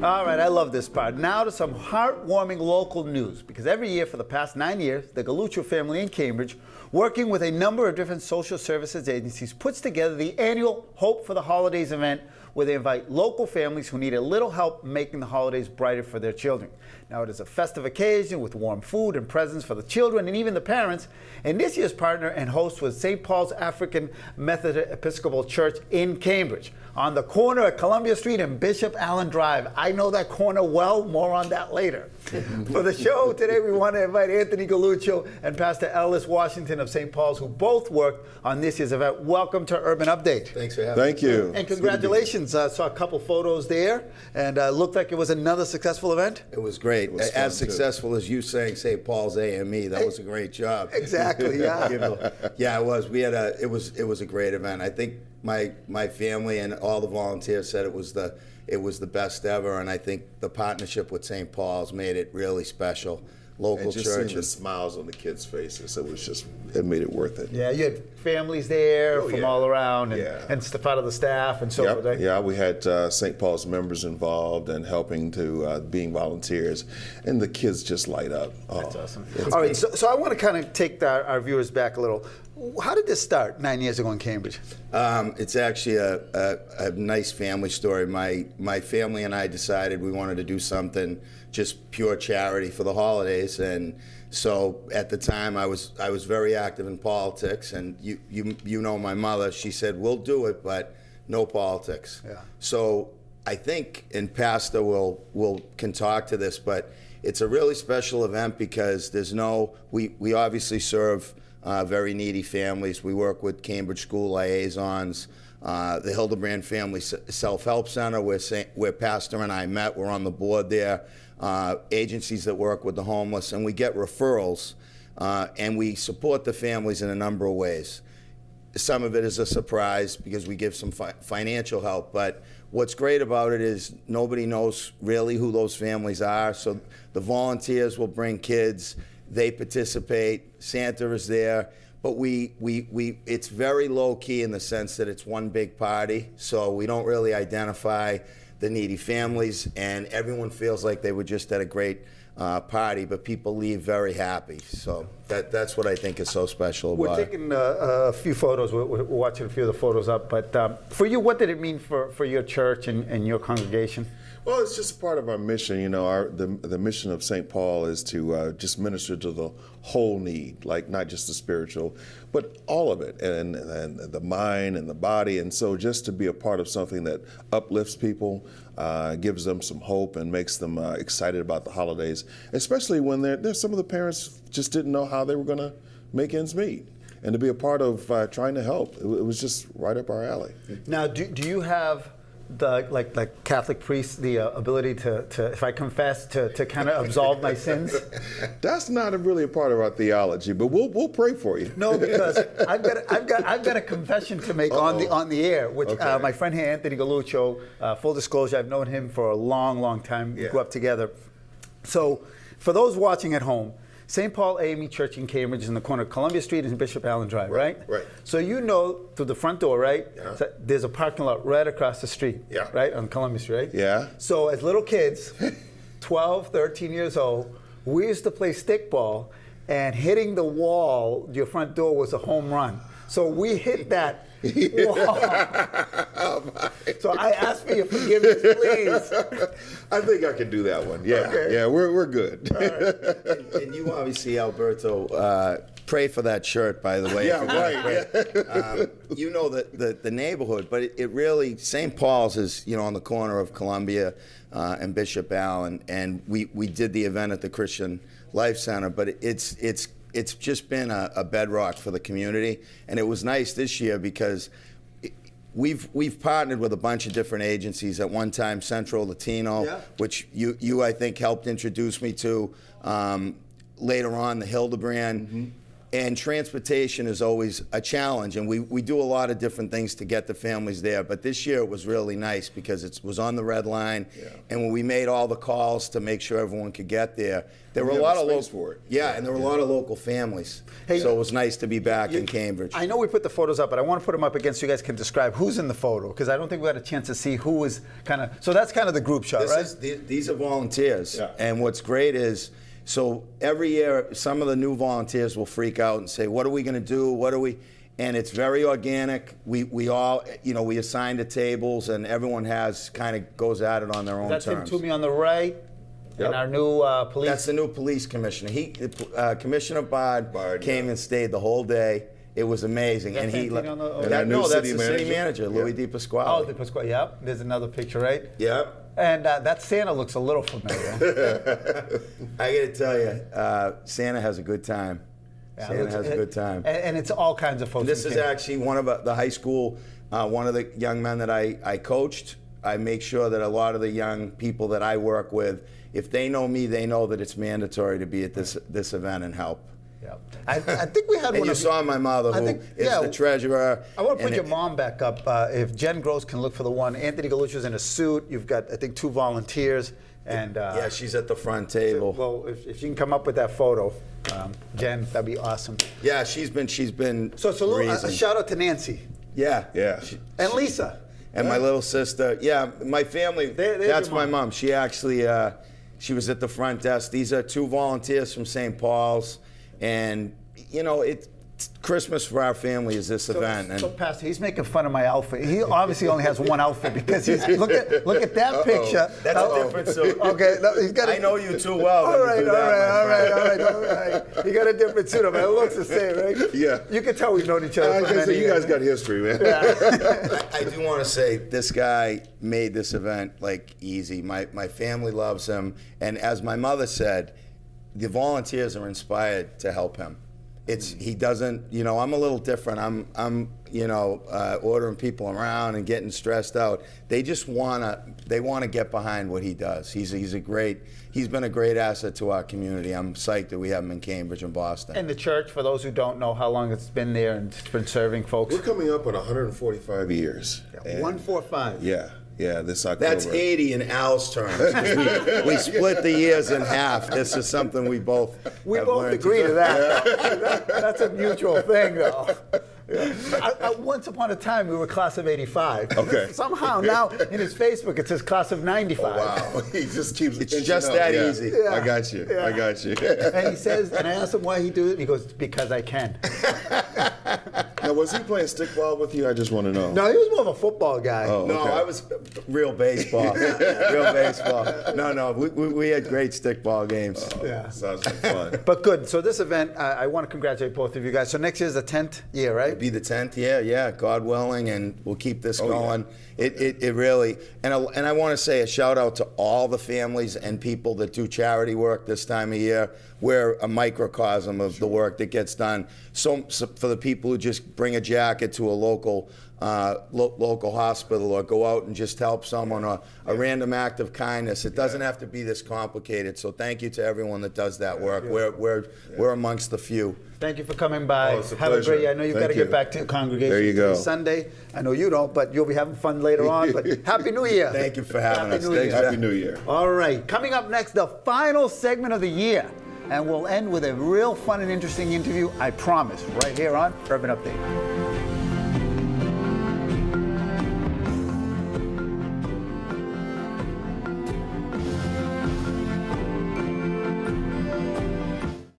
All right, I love this part. Now to some heartwarming local news, because every year for the past 9 years, the Galluccio family in Cambridge, working with a number of different social services agencies, puts together the annual Hope for the Holidays event, where they invite local families who need a little help making the holidays brighter for their children. Now, it is a festive occasion with warm food and presents for the children and even the parents. And this year's partner and host was St. Paul's African Methodist Episcopal Church in Cambridge, on the corner of Columbia Street and Bishop Allen Drive. I know that corner well. More on that later. For the show today, we want to invite Anthony Galluccio and Pastor Ellis Washington of St. Paul's, who both worked on this year's event. Welcome to Urban Update. Thanks for having me. Thank you. And congratulations. I saw a couple photos there, and looked like it was another successful event. It was great. It was as fun, successful as you saying St. Paul's AME. That was a great job. Exactly, yeah. Yeah, it was. It was a great event. I think my family and all the volunteers said it was the best ever, and I think the partnership with St. Paul's made it really special. Local And just church. seeing the smiles on the kids' faces, it made it worth it. Yeah, you had families there from yeah. all around, and, Yeah. and stuff out of the staff and so forth. Yep. Yeah, we had St. Paul's members involved and helping to being volunteers, and the kids just light up. That's awesome. All right, so I want to kind of take our viewers back a little. How did this start 9 years ago in Cambridge? It's actually a nice family story. My family and I decided we wanted to do something just pure charity for the holidays, and so at the time I was very active in politics. And you know my mother. She said, "We'll do it, but no politics." Yeah. So I think, and Pastor can talk to this, but it's a really special event because we obviously serve very needy families. We work with Cambridge School Liaisons, the Hildebrand Family Self-Help Center, where Pastor and I met. We're on the board there. Agencies that work with the homeless, and we get referrals, and we support the families in a number of ways. Some of it is a surprise because we give some financial help, but what's great about it is nobody knows really who those families are. So the volunteers will bring kids, they participate, Santa is there, but it's very low key in the sense that it's one big party, so we don't really identify the needy families, and everyone feels like they were just at a great party, but people leave very happy. So that's what I think is so special about it. We're taking a few photos. We're watching a few of the photos up. But for you, what did it mean for your church and your congregation? Well, it's just part of our mission. You know, the mission of St. Paul is to just minister to the whole need, like not just the spiritual, but all of it, and the mind and the body. And so just to be a part of something that uplifts people, gives them some hope and makes them excited about the holidays, especially when there's some of the parents just didn't know how they were going to make ends meet. And to be a part of trying to help, it was just right up our alley. Now, do you have the like Catholic priests the ability to if I confess to kind of absolve my sins? That's not really a part of our theology, but we'll pray for you. No, because I've got a confession to make on the air, which Okay. my friend here, Anthony Galluccio, full disclosure, I've known him for a long time. We Yeah. grew up together. So for those watching at home, St. Paul AME Church in Cambridge is in the corner of Columbia Street and Bishop Allen Drive, right? Right. So you know through the front door, right? Yeah. So there's a parking lot right across the street, Yeah. right, on Columbia Street, right? Yeah. So as little kids, 12, 13 years old, we used to play stickball, and hitting the wall, your front door, was a home run. So we hit that wall. So I ask for your forgiveness, please. I think I can do that one. Yeah, Okay. yeah, we're good. And you obviously, Alberto, pray for that shirt, by the way. Yeah, right. You know the neighborhood, but it really, St. Paul's is, on the corner of Columbia and Bishop Allen, and we did the event at the Christian Life Center, but it's just been a bedrock for the community. And it was nice this year because we've partnered with a bunch of different agencies. At one time, Central Latino, Yeah. which you I think helped introduce me to. Later on, the Hildebrand. and transportation is always a challenge, and we do a lot of different things to get the families there. But this year it was really nice because it was on the red line, and when we made all the calls to make sure everyone could get there, there were a lot of local, and there were a lot of local families. Hey, so it was nice to be back in Cambridge. I know we put the photos up, but I want to put them up again so you guys can describe who's in the photo, because I don't think we had a chance to see who is kind of. So that's kind of the group shot, right? These are volunteers, and what's great is. So every year, some of the new volunteers will freak out and say, "What are we going to do? What are we?" And it's very organic. We all, we assign the tables, and everyone kind of goes at it on their own terms. That's Tim Toomey on the right, and our new police. That's the new police commissioner. Commissioner Bard came and stayed the whole day. It was amazing, and he. That's the city manager, Louis Di Pasquale. Oh, Di Pasquale. Yep. There's another picture, right? Yep. And that Santa looks a little familiar. I got to tell you, Santa has a good time. Santa has a good time. And it's all kinds of folks. This is actually one of the high school, one of the young men that I coached. I make sure that a lot of the young people that I work with, if they know me, they know that it's mandatory to be at this event and help. Yeah, I think we had and one. You saw my mother, who is the treasurer. I want to put your mom back up. If Jen Gross can look for the one, Anthony Galluccio's in a suit. You've got, I think, 2 volunteers, and yeah, she's at the front table. Well, if you can come up with that photo, Jen, that'd be awesome. Yeah, she's been. So a shout out to Nancy. Yeah, and Lisa. And my little sister. Yeah, my family. That's my mom. She actually, she was at the front desk. These are 2 volunteers from St. Paul's. And, it's Christmas for our family is this event. So, Pastor, he's making fun of my outfit. He obviously only has one outfit because look at that picture. That's a different suit. Okay, he's got. I know you too well. All right. You got a different suit on. It looks the same, right? Yeah. You can tell we've known each other for many years. You guys got history, man. Yeah. I do want to say this guy made this event easy. My family loves him, and as my mother said, the volunteers are inspired to help him. He doesn't, I'm a little different. I'm ordering people around and getting stressed out. They just want to get behind what he does. He's been a great asset to our community. I'm psyched that we have him in Cambridge and Boston. And the church, for those who don't know how long it's been there and it's been serving folks. We're coming up on 145 years. 145. Yeah, this October. That's 80 in Al's terms. We split the years in half. This is something we both agree to that. That's a mutual thing, though. Once upon a time, we were class of 85. Okay. Somehow now in his Facebook it says class of 95. Oh, wow. He just keeps It's just that easy. Yeah. I got you. And he says, and I asked him why he do it, and he goes, because I can. Now, was he playing stickball with you? I just want to know. No, he was more of a football guy. Oh, No, okay. I was real baseball. Real baseball. No, we had great stickball games. Yeah. Sounds like fun. But good. So this event, I want to congratulate both of you guys. So next year's the 10th year, right? It'll be the 10th year, yeah, God willing, and we'll keep this going. Yeah. It really, and I want to say a shout out to all the families and people that do charity work this time of year. We're a microcosm of the work that gets done. So for the people who just bring a jacket to a local hospital or go out and just help someone, or a random act of kindness, it doesn't have to be this complicated. So thank you to everyone that does that work. We're amongst the few. Thank you for coming by. It's a Have a pleasure. great year. I know you've got to get back to your congregation. There you go. Sunday. I know you don't, but you'll be having fun later on. But Happy New Year. Thank you for having us. New Year. Happy New Year. All right. Coming up next, the final segment of the year. And we'll end with a real fun and interesting interview, I promise, right here on Urban Update.